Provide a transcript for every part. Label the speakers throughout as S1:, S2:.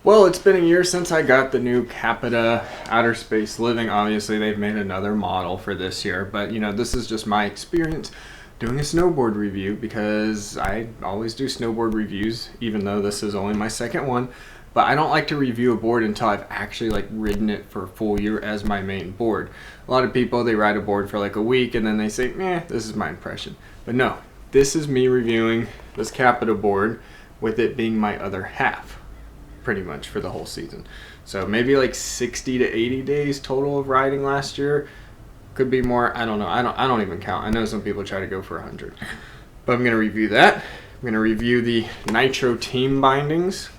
S1: Well, it's been a year since I got the new CAPITA OUTERSPACE Living. Obviously, they've made another model for this year, but you know, this is just my experience doing a snowboard review because I always do snowboard reviews, even though this is only my second one. But I don't like to review a board until I've actually ridden it for a full year as my main board. A lot of people, they ride a board for a week and then they say, this is my impression. But no, this is me reviewing this CAPITA board with it being my other half, pretty much for the whole season. So maybe 60 to 80 days total of riding last year. Could be more, I don't know. I don't even count. I know some people try to go for 100. But I'm going to review that. I'm going to review the NITRO team bindings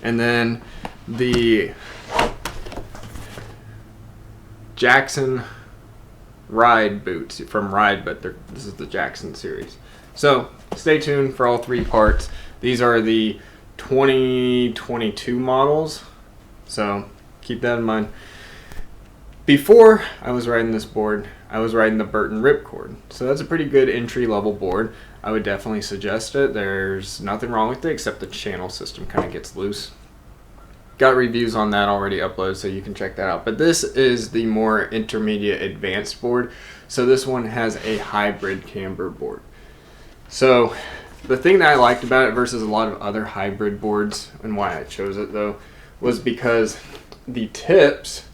S1: and then the Jackson Ride boots from Ride, but this is the Jackson series. So stay tuned for all three parts. These are the 2022 models, so keep that in mind. Before I was riding this board, I was riding the Burton Ripcord, so that's a pretty good entry-level board. I would definitely suggest it. There's nothing wrong with it except the channel system kind of gets loose. Got reviews on that already uploaded, so you can check that out. But this is the more intermediate advanced board, so this one has a hybrid camber board. So the thing that I liked about it versus a lot of other hybrid boards, and why I chose it though, was because the tips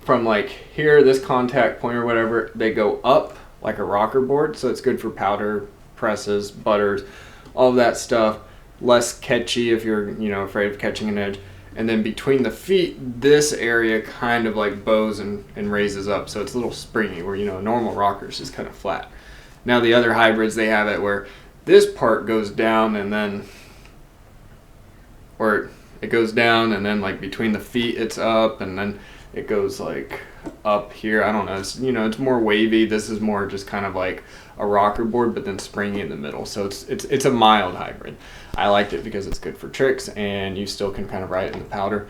S1: from here, this contact point or whatever, they go up like a rocker board, so it's good for powder, presses, butters, all of that stuff. Less catchy if you're afraid of catching an edge. And then between the feet, this area kind of bows and raises up, so it's a little springy, where normal rockers is kind of flat. Now the other hybrids, they have it where this part goes down and then, or it goes down and then between the feet it's up and then it goes up here. I don't know. It's it's more wavy. This is more just kind of like a rocker board, but then springy in the middle. So it's a mild hybrid. I liked it because it's good for tricks and you still can kind of ride it in the powder,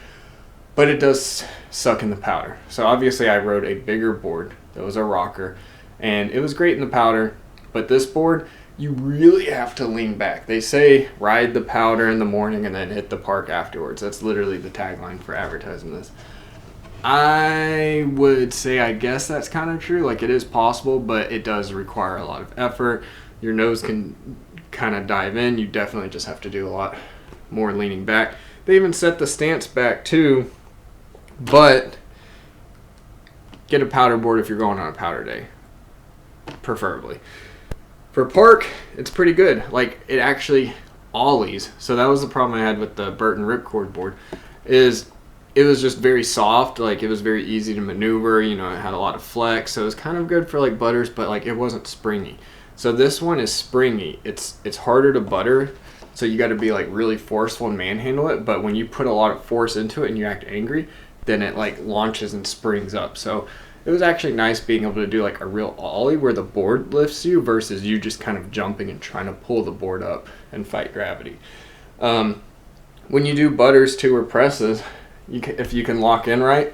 S1: but it does suck in the powder. So obviously I rode a bigger board that was a rocker and it was great in the powder, but this board, you really have to lean back. They say ride the powder in the morning and then hit the park afterwards. That's literally the tagline for advertising this. I would say, I guess that's kind of true. It is possible, but it does require a lot of effort. Your nose can kind of dive in. You definitely just have to do a lot more leaning back. They even set the stance back too, but get a powder board if you're going on a powder day, preferably. For park, it's pretty good. It actually ollies. So that was the problem I had with the Burton Ripcord board, is it was just very soft. It was very easy to maneuver. It had a lot of flex, so it was kind of good for butters, but it wasn't springy. So this one is springy. It's harder to butter, so you got to be really forceful and manhandle it. But when you put a lot of force into it and you act angry, then it launches and springs up. So it was actually nice being able to do a real ollie where the board lifts you versus you just kind of jumping and trying to pull the board up and fight gravity. When you do butters too or presses, if you can lock in right,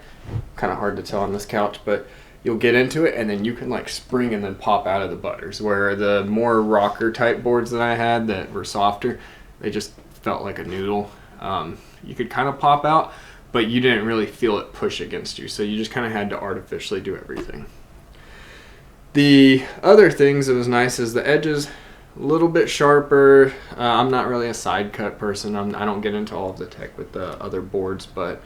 S1: kind of hard to tell on this couch, but you'll get into it and then you can spring and then pop out of the butters, where the more rocker type boards that I had that were softer, they just felt like a noodle. You could kind of pop out, but you didn't really feel it push against you, so you just kind of had to artificially do everything. The other things that was nice is the edges a little bit sharper. I'm not really a side cut person. I don't get into all of the tech with the other boards, but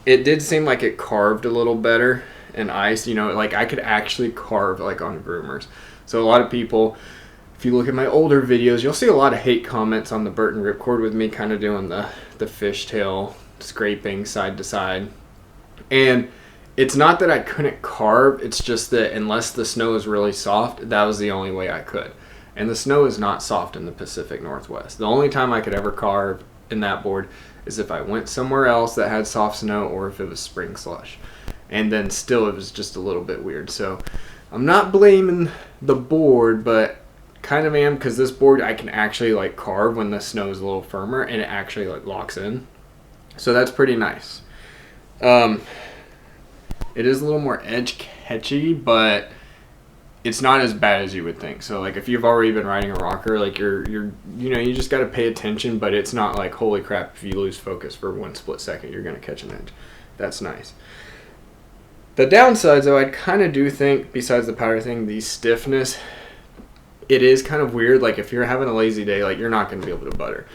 S1: it did seem like it carved a little better in ice. I could actually carve on groomers. So a lot of people, if you look at my older videos, you'll see a lot of hate comments on the Burton Ripcord with me kind of doing the fishtail scraping side to side. And it's not that I couldn't carve, it's just that unless the snow is really soft, that was the only way I could. And the snow is not soft in the Pacific Northwest. The only time I could ever carve in that board is if I went somewhere else that had soft snow or if it was spring slush. And then still it was just a little bit weird. So I'm not blaming the board, but kind of am, because this board I can actually carve when the snow is a little firmer and it actually locks in. So that's pretty nice. It is a little more edge catchy, but it's not as bad as you would think. So like if you've already been riding a rocker, like you just got to pay attention, but it's not like, holy crap, if you lose focus for 1 split second, you're going to catch an edge. That's nice. The downsides, though, I kind of do think, besides the powder thing, the stiffness, it is kind of weird. Like if you're having a lazy day, like you're not going to be able to butter.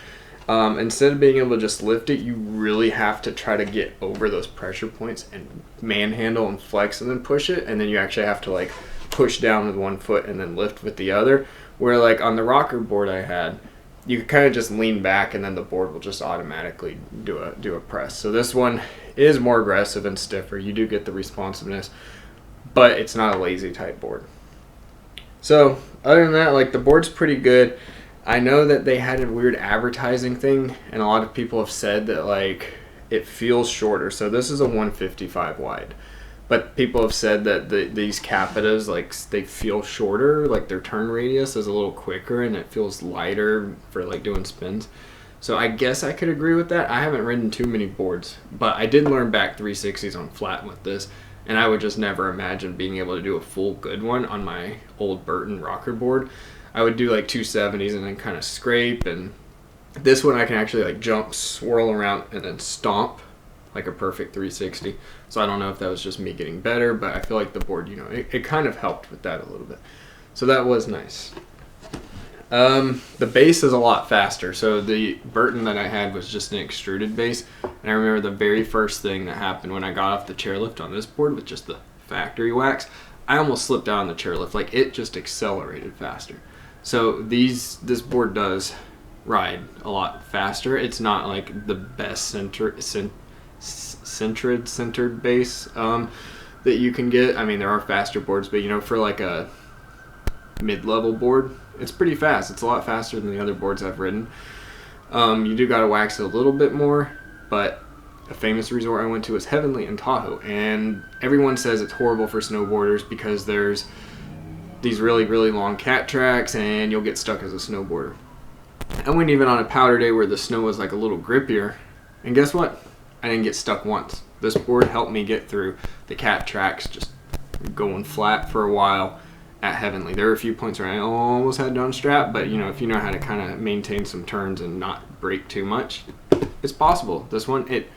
S1: Instead of being able to just lift it, you really have to try to get over those pressure points and manhandle and flex and then push it, and then you actually have to like push down with one foot and then lift with the other. Where like on the rocker board I had, you kind of just lean back and then the board will just automatically do a press. So this one is more aggressive and stiffer. You do get the responsiveness, but it's not a lazy type board. So other than that, like the board's pretty good. I know that they had a weird advertising thing, and a lot of people have said that like it feels shorter. So this is a 155 wide, but people have said that these Capitas, like they feel shorter, like their turn radius is a little quicker and it feels lighter for like doing spins. So I guess I could agree with that. I haven't ridden too many boards, but I did learn back 360s on flat with this, and I would just never imagine being able to do a full good one on my old Burton rocker board. I would do like 270s and then kind of scrape, and this one I can actually like jump, swirl around, and then stomp like a perfect 360. So I don't know if that was just me getting better, but I feel like the board, it kind of helped with that a little bit. So that was nice. The base is a lot faster. So the Burton that I had was just an extruded base, and I remember the very first thing that happened when I got off the chairlift on this board with just the factory wax, I almost slipped down on the chairlift. Like it just accelerated faster. So this board does ride a lot faster. It's not like the best centered base that you can get. I mean, there are faster boards, but for like a mid-level board, it's pretty fast. It's a lot faster than the other boards I've ridden. You do got to wax it a little bit more, but a famous resort I went to was Heavenly in Tahoe, and everyone says it's horrible for snowboarders because there's these really, really long cat tracks and you'll get stuck as a snowboarder. I went even on a powder day where the snow was like a little grippier, and guess what? I didn't get stuck once. This board helped me get through the cat tracks just going flat for a while at Heavenly. There were a few points where I almost had to unstrap, but if you know how to kind of maintain some turns and not break too much, it's possible. This one, it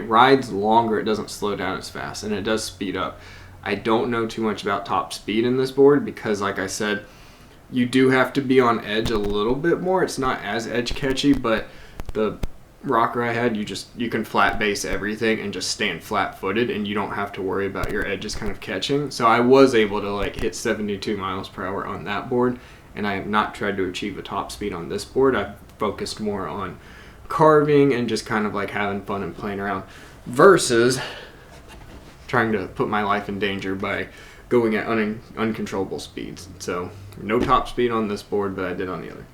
S1: rides longer, it doesn't slow down as fast, and it does speed up. I don't know too much about top speed in this board because, like I said, you do have to be on edge a little bit more. It's not as edge catchy, but the rocker I had, you can flat base everything and just stand flat footed, and you don't have to worry about your edges kind of catching. So I was able to like hit 72 miles per hour on that board, and I have not tried to achieve a top speed on this board. I've focused more on carving and just kind of like having fun and playing around versus trying to put my life in danger by going at uncontrollable speeds. So no top speed on this board, but I did on the other.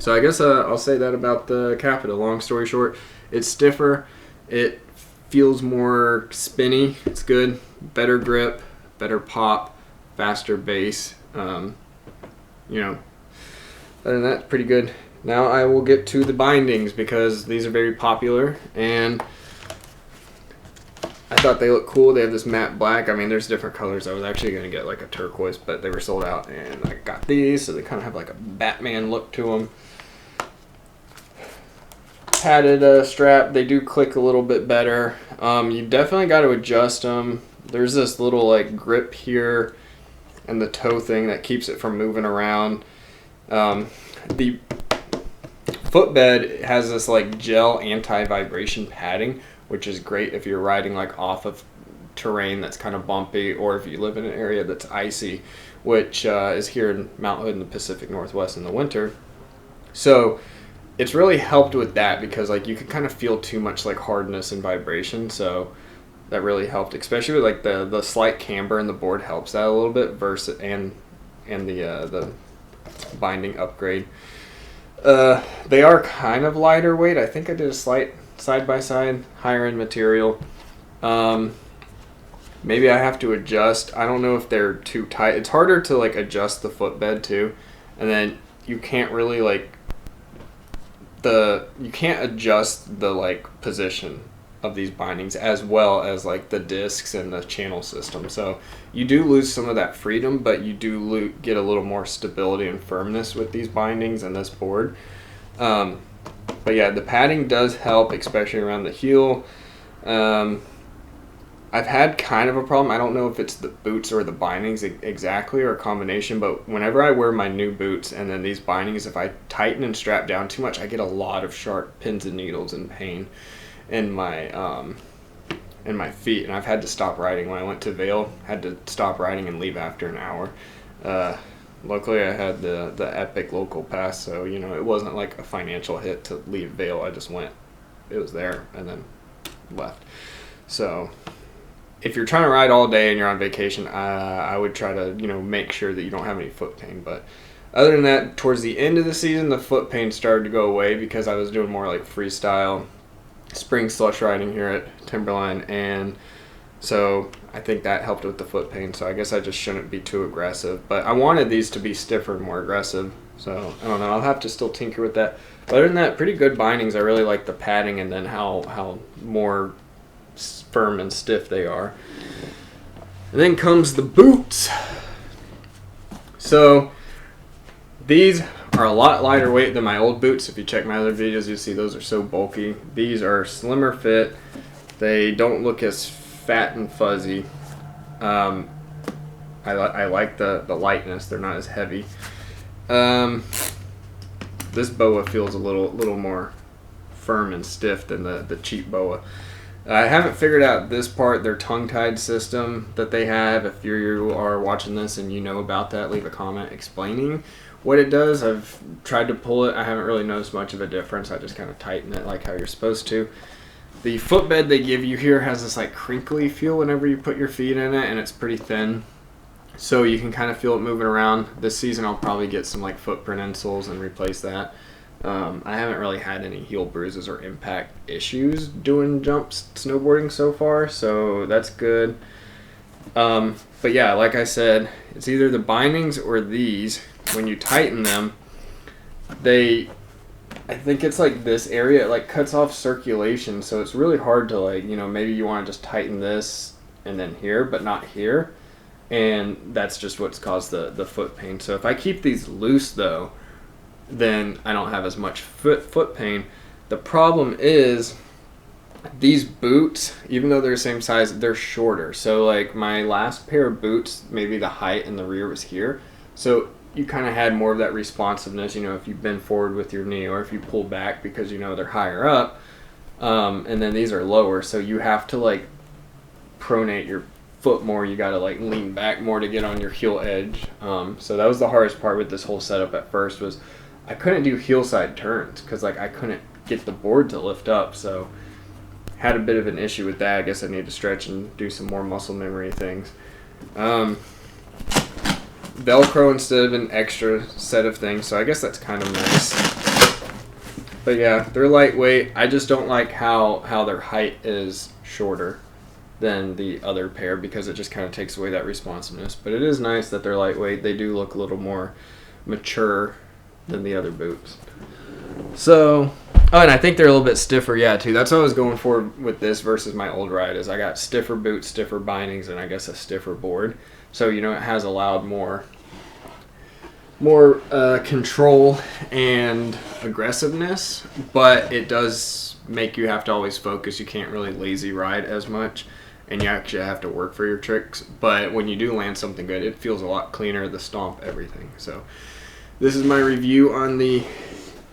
S1: So I guess I'll say that about the Capita. Long story short, it's stiffer, it feels more spinny, it's good, better grip, better pop, faster base. Other than that, it's pretty good. Now I will get to the bindings because these are very popular, and I thought they look cool. They have this matte black. I mean, there's different colors. I was actually going to get like a turquoise, but they were sold out, and I got these, so they kind of have like a Batman look to them. Padded strap. They do click a little bit better. You definitely got to adjust them. There's this little like grip here and the toe thing that keeps it from moving around. The footbed has this like gel anti-vibration padding, which is great if you're riding like off of terrain that's kind of bumpy, or if you live in an area that's icy, which is here in Mount Hood in the Pacific Northwest in the winter. So it's really helped with that because like you can kind of feel too much like hardness and vibration. So that really helped, especially with like the slight camber in the board helps that a little bit versus and the binding upgrade. They are kind of lighter weight. I think I did a slight side-by-side, higher end material. Maybe I have to adjust. I don't know if they're too tight. It's harder to like adjust the footbed too, and then you can't really you can't adjust the like position of these bindings, as well as like the discs and the channel system. So you do lose some of that freedom, but you do get a little more stability and firmness with these bindings and this board. But yeah, the padding does help, especially around the heel. I've had kind of a problem. I don't know if it's the boots or the bindings exactly, or a combination, but whenever I wear my new boots and then these bindings, if I tighten and strap down too much, I get a lot of sharp pins and needles and pain in my feet, and I've had to stop riding. When I went to Vail, had to stop riding and leave after an hour. Luckily I had the Epic local pass, so you know, it wasn't like a financial hit to leave Vail. I just went, it was there, and then left. So if you're trying to ride all day and you're on vacation, I would try to, you know, make sure that you don't have any foot pain. But other than that, towards the end of the season, the foot pain started to go away because I was doing more like freestyle spring slush riding here at Timberline, and so I think that helped with the foot pain. So I guess I just shouldn't be too aggressive, but I wanted these to be stiffer and more aggressive, so I don't know, I'll have to still tinker with that. But other than that, pretty good bindings. I really like the padding, and then how more firm and stiff they are. And then comes the boots. So these are a lot lighter weight than my old boots. If you check my other videos, you'll see those are so bulky. These are slimmer fit. They don't look as fat and fuzzy. I like the lightness. They're not as heavy. This BOA feels a little more firm and stiff than the cheap BOA. I haven't figured out this part, their tongue-tied system that they have. If you are watching this and you know about that, leave a comment explaining what it does. I've tried to pull it. I haven't really noticed much of a difference. I just kind of tighten it like how you're supposed to. The footbed they give you here has this like crinkly feel whenever you put your feet in it, and it's pretty thin, so you can kind of feel it moving around. This season I'll probably get some like footprint insoles and replace that. I haven't really had any heel bruises or impact issues doing jumps snowboarding so far, so that's good. But yeah, like I said, it's either the bindings or these. When you tighten them, I think it's like this area, it like cuts off circulation, so it's really hard to, like, you know, maybe you want to just tighten this and then here, but not here, and that's just what's caused the foot pain. So if I keep these loose though, then I don't have as much foot pain. The problem is these boots, even though they're the same size, they're shorter. So like my last pair of boots, maybe the height in the rear was here, so you kind of had more of that responsiveness, you know, if you bend forward with your knee or if you pull back, because you know they're higher up, and then these are lower, so you have to like pronate your foot more. You got to like lean back more to get on your heel edge. So that was the hardest part with this whole setup at first, was I couldn't do heel side turns because like I couldn't get the board to lift up, so had a bit of an issue with that. I guess I need to stretch and do some more muscle memory things. Velcro instead of an extra set of things, so I guess that's kind of nice. But yeah, they're lightweight. I just don't like how their height is shorter than the other pair, because it just kind of takes away that responsiveness. But it is nice that they're lightweight. They do look a little more mature than the other boots. So, oh, and I think they're a little bit stiffer, yeah, too. That's what I was going for with this versus my old ride, is I got stiffer boots, stiffer bindings, and I guess a stiffer board. So, you know, it has allowed more control and aggressiveness, but it does make you have to always focus. You can't really lazy ride as much, and you actually have to work for your tricks. But when you do land something good, it feels a lot cleaner, the stomp, everything. So this is my review on the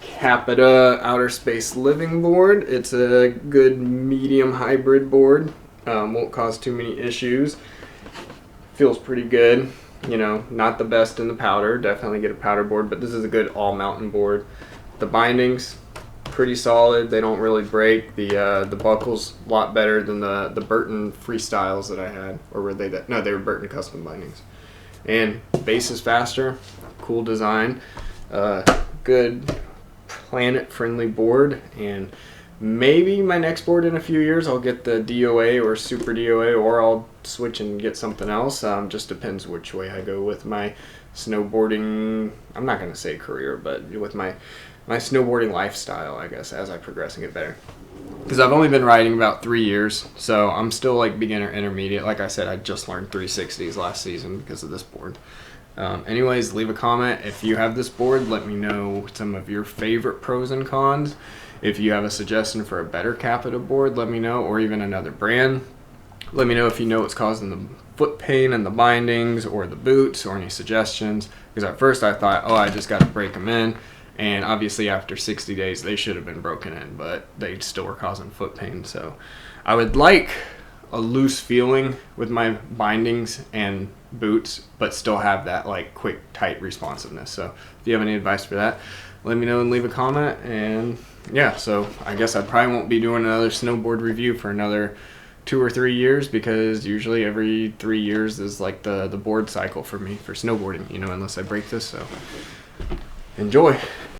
S1: CAPITA OUTERSPACE living board. It's a good medium hybrid board. Won't cause too many issues. Feels pretty good. You know, not the best in the powder. Definitely get a powder board, but this is a good all mountain board. The bindings, pretty solid. They don't really break. The buckles a lot better than the Burton freestyles that I had, or were they that? No, they were Burton custom bindings. And base is faster. Cool design. Good planet friendly board, and maybe my next board in a few years I'll get the DOA or Super DOA, or I'll switch and get something else. Just depends which way I go with my snowboarding, I'm not going to say career, but with my my snowboarding lifestyle, I guess, as I progress and get better. Because I've only been riding about 3 years, so I'm still like beginner intermediate. Like I said, I just learned 360s last season because of this board. Anyways, leave a comment if you have this board. Let me know some of your favorite pros and cons. If you have a suggestion for a better CAPITA board, let me know, or even another brand. Let me know if you know what's causing the foot pain and the bindings or the boots, or any suggestions. Because at first I thought, oh, I just got to break them in. And obviously after 60 days, they should have been broken in, but they still were causing foot pain. So I would like a loose feeling with my bindings and boots, but still have that like quick, tight responsiveness. So if you have any advice for that, let me know and leave a comment. And yeah, so I guess I probably won't be doing another snowboard review for another 2 or 3 years, because usually every 3 years is like the board cycle for me for snowboarding, you know, unless I break this. So enjoy.